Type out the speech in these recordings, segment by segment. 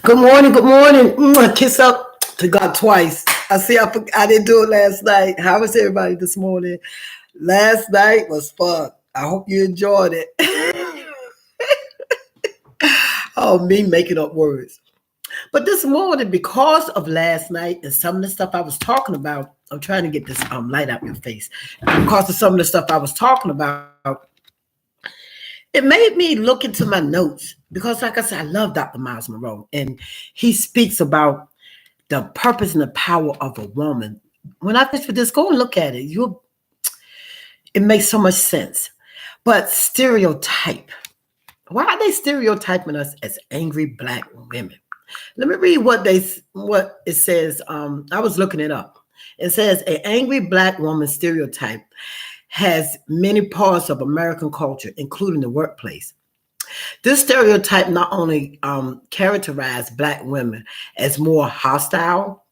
Good morning. Good morning. Kiss up to God twice. I didn't do it last night. How was everybody this morning? Last night was fun. I hope you enjoyed it. Oh, me making up words. But this morning, because of last night and some of the stuff I was talking about, I'm trying to get this light out your face. Because of some of the stuff I was talking about, it made me look into my notes. Because, like I said, I love Dr. Miles Monroe, and he speaks about the purpose and the power of a woman. When I finish with this, go and look at it. It makes so much sense. But stereotype. Why are they stereotyping us as angry black women? Let me read what it says. I was looking it up. It says an angry black woman stereotype has many parts of American culture, including the workplace. This stereotype not only characterized black women as more hostile,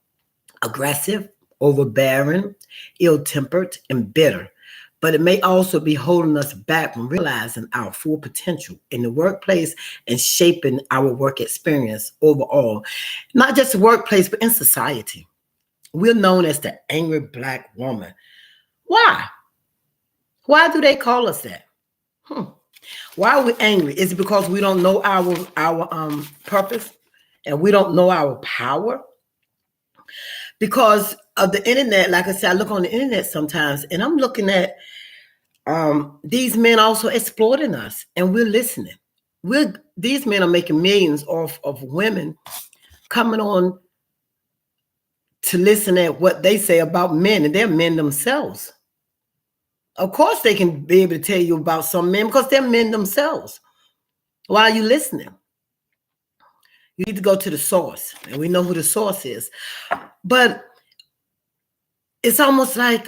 aggressive, overbearing, ill-tempered, and bitter, but it may also be holding us back from realizing our full potential in the workplace and shaping our work experience overall, not just the workplace, but in society. We're known as the angry black woman. Why? Why do they call us that? Hmm. Why are we angry? Is it because we don't know our purpose and we don't know our power? Because of the internet, like I said, I look on the internet sometimes and I'm looking at these men also exploiting us and we're listening. These men are making millions off of women coming on to listen at what they say about men, and they're men themselves. Of course, they can be able to tell you about some men because they're men themselves. Why are you listening? You need to go to the source, and we know who the source is. But it's almost like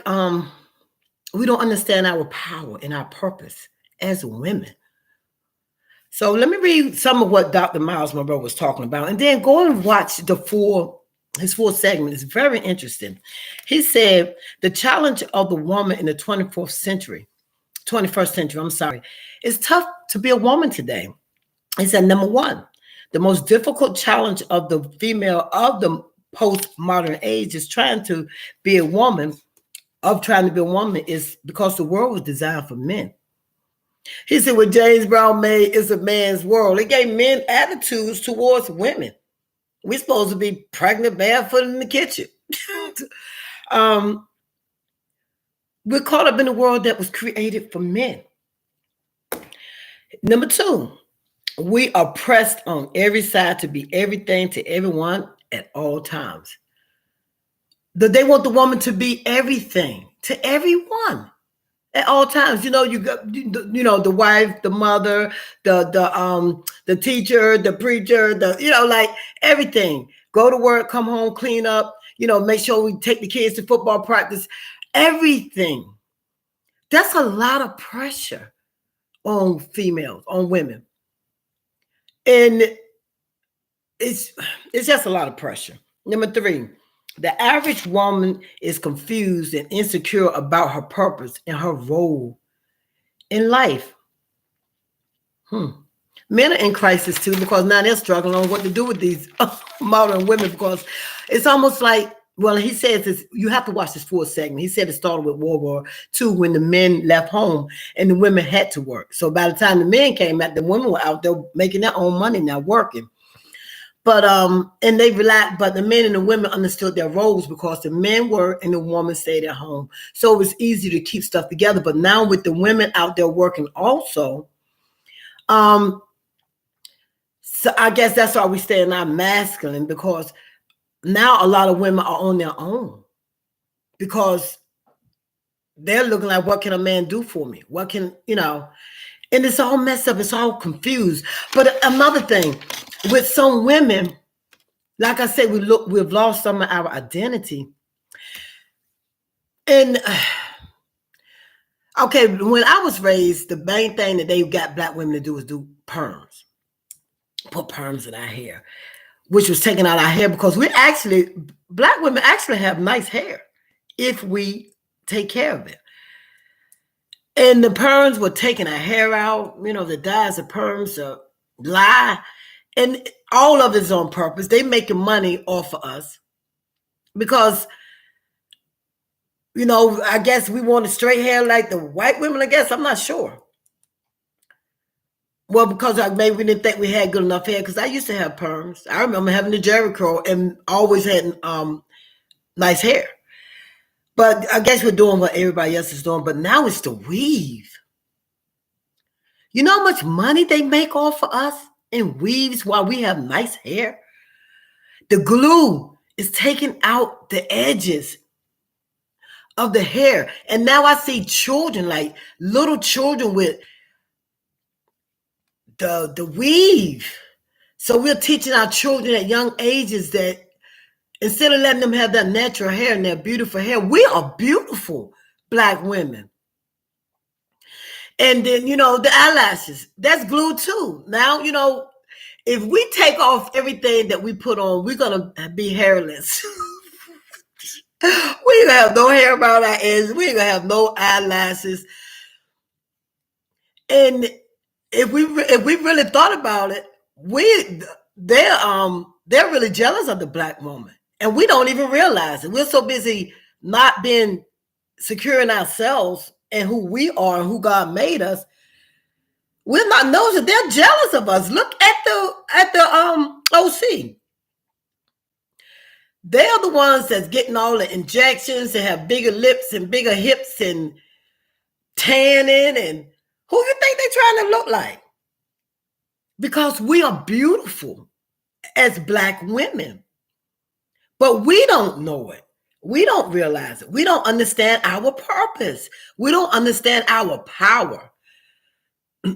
we don't understand our power and our purpose as women. So let me read some of what Dr. Miles Monroe was talking about, and then go and watch his full segment. It's very interesting. He said the challenge of the woman in the 21st century, it's tough to be a woman today. He said, number one, the most difficult challenge of the female of the postmodern age is trying to be a woman, is because the world was designed for men. He said what James Brown made is a man's world. It gave men attitudes towards women. We're supposed to be pregnant barefoot in the kitchen. We're caught up in a world that was created for men. Number two, we are pressed on every side to be everything to everyone at all times. They want the woman to be everything to everyone at all times. The wife, the mother, the teacher, the preacher, like everything. Go to work, come home, clean up, make sure we take the kids to football practice, everything. That's a lot of pressure on females, on women. And it's just a lot of pressure. Number three, the average woman is confused and insecure about her purpose and her role in life. Men are in crisis too, because now they're struggling on what to do with these modern women, because it's almost like, well, he says this, you have to watch this full segment. He said it started with World War II when the men left home and the women had to work. So by the time the men came out, the women were out there making their own money now, working. But but the men and the women understood their roles because the men worked and the woman stayed at home. So it was easy to keep stuff together. But now with the women out there working also, so I guess that's why we stay in our masculine, because now a lot of women are on their own because they're looking like, what can a man do for me? What can, and it's all messed up. It's all confused. But another thing, with some women, like I said, we've lost some of our identity. And okay, when I was raised, the main thing that they got black women to do was do perms. Put perms in our hair, which was taking out our hair, because black women actually have nice hair if we take care of it. And the perms were taking our hair out, the dyes of perms lie. And all of it's on purpose. They making money off of us because, I guess we wanted straight hair like the white women, I guess. I'm not sure. Well, because maybe we didn't think we had good enough hair, because I used to have perms. I remember having the Jerry curl and always had nice hair. But I guess we're doing what everybody else is doing. But now it's the weave. You know how much money they make off of us in weaves while we have nice hair? The glue is taking out the edges of the hair. And now I see children, like little children with the weave. So we're teaching our children at young ages that instead of letting them have their natural hair and their beautiful hair, we are beautiful Black women. And then, the eyelashes, that's glue too. Now, if we take off everything that we put on, we're going to be hairless. We ain't going to have no hair around our ears. We ain't going to have no eyelashes. And if we really thought about it, they're really jealous of the Black woman. And we don't even realize it. We're so busy not being secure in ourselves and who we are and who God made us. We're not noticing. They're jealous of us. Look at the OC. They're the ones that's getting all the injections and have bigger lips and bigger hips and tanning. And who you think they're trying to look like? Because we are beautiful as Black women. But we don't know it. We don't realize it. We don't understand our purpose. We don't understand our power.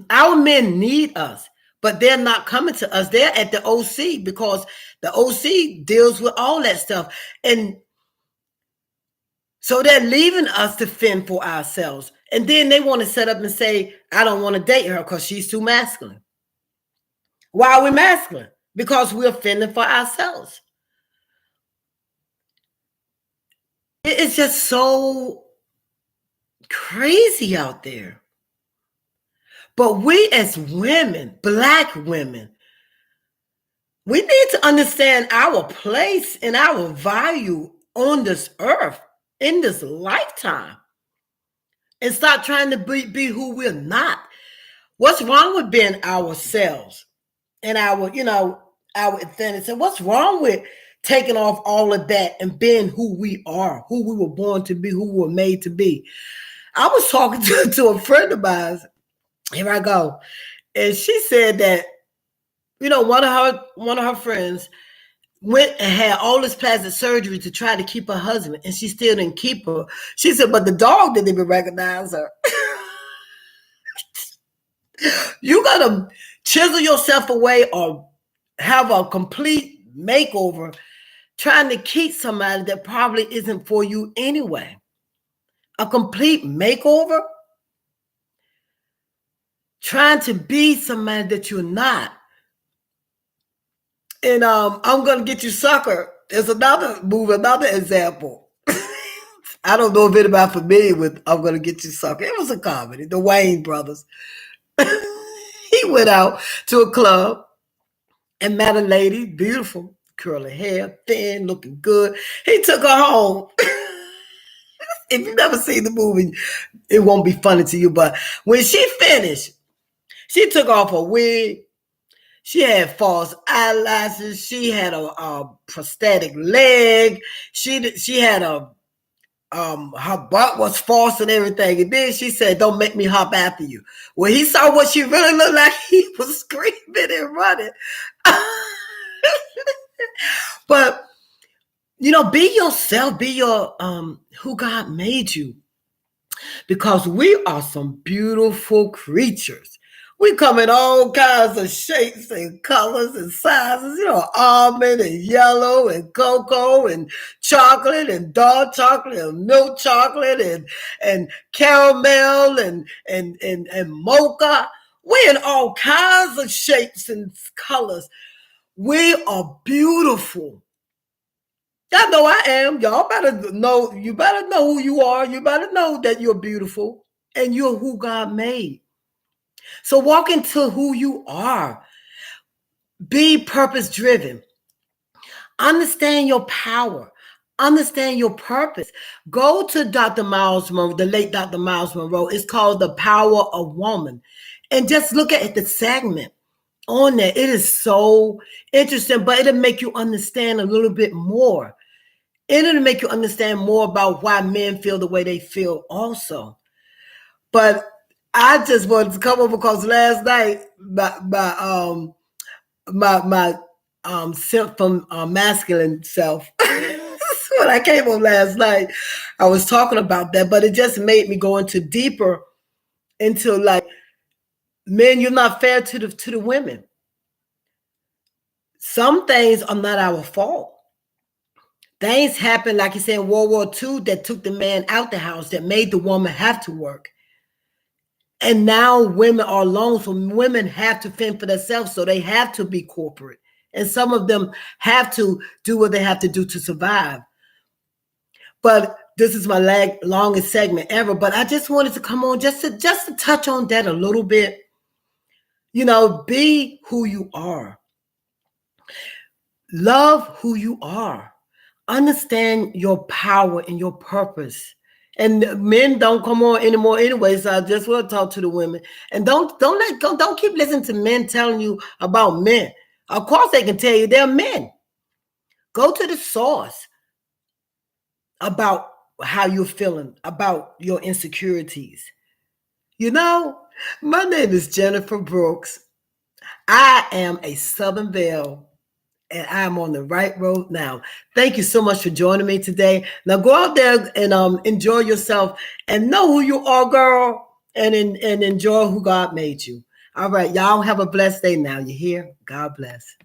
Our men need us, but they're not coming to us. They're at the OC because the OC deals with all that stuff. And so they're leaving us to fend for ourselves. And then they want to set up and say, I don't want to date her because she's too masculine. Why are we masculine? Because we're fending for ourselves. It's just so crazy out there. But we as women, Black women, we need to understand our place and our value on this earth in this lifetime and stop trying to be who we're not. What's wrong with being ourselves and our authenticity? And what's wrong with taking off all of that and being who we are, who we were born to be, who we were made to be? I was talking to a friend of mine. Here I go. And she said that, one of her friends went and had all this plastic surgery to try to keep her husband, and she still didn't keep her. She said, but the dog didn't even recognize her. You gotta chisel yourself away or have a complete makeover trying to keep somebody that probably isn't for you anyway. A complete makeover? Trying to be somebody that you're not. And I'm Gonna Get You Sucker. There's another movie, another example. I don't know if anybody familiar with I'm Gonna Get You Sucker. It was a comedy, the Wayne brothers. He went out to a club and met a lady, beautiful, curly hair, thin, looking good. He took her home. If you've never seen the movie, it won't be funny to you. But when she finished, she took off her wig. She had false eyelashes. She had a prosthetic leg. She had her butt was false and everything. And then she said, "Don't make me hop after you." When he saw what she really looked like, he was screaming and running. But be yourself. Be your who God made you. Because we are some beautiful creatures. We come in all kinds of shapes and colors and sizes, almond and yellow and cocoa and chocolate and dark chocolate and milk chocolate and caramel and mocha. We're in all kinds of shapes and colors. We are beautiful. I know I am. Y'all better know. You better know who you are. You better know that you're beautiful and you're who God made. So walk into who you are. Be purpose driven. Understand your power. Understand your purpose. Go to Dr. Miles Monroe, the late Dr. Miles Monroe. It's called The Power of Woman. And just look at the segment on there. It is so interesting, but it'll make you understand a little bit more. It'll make you understand more about why men feel the way they feel also. But I just wanted to come over because last night my self from masculine self when I came home last night, I was talking about that, but it just made me go into deeper into like, men, you're not fair to the women. Some things are not our fault. Things happen, like you said, in World War II that took the man out the house, that made the woman have to work. And now women are alone, so women have to fend for themselves, so they have to be corporate. And some of them have to do what they have to do to survive. But this is my longest segment ever. But I just wanted to come on just to touch on that a little bit. You know, be who you are. Love who you are. Understand your power and your purpose. And men don't come on anymore anyway, so I just want to talk to the women. And don't keep listening to men telling you about men. Of course they can tell you they're men. Go to the source about how you're feeling, about your insecurities. You know, my name is Jennifer Brooks. I am a Southern Belle, and I'm on the right road now. Thank you so much for joining me today. Now go out there and enjoy yourself and know who you are, girl, and enjoy who God made you. All right, y'all have a blessed day now. You hear? God bless.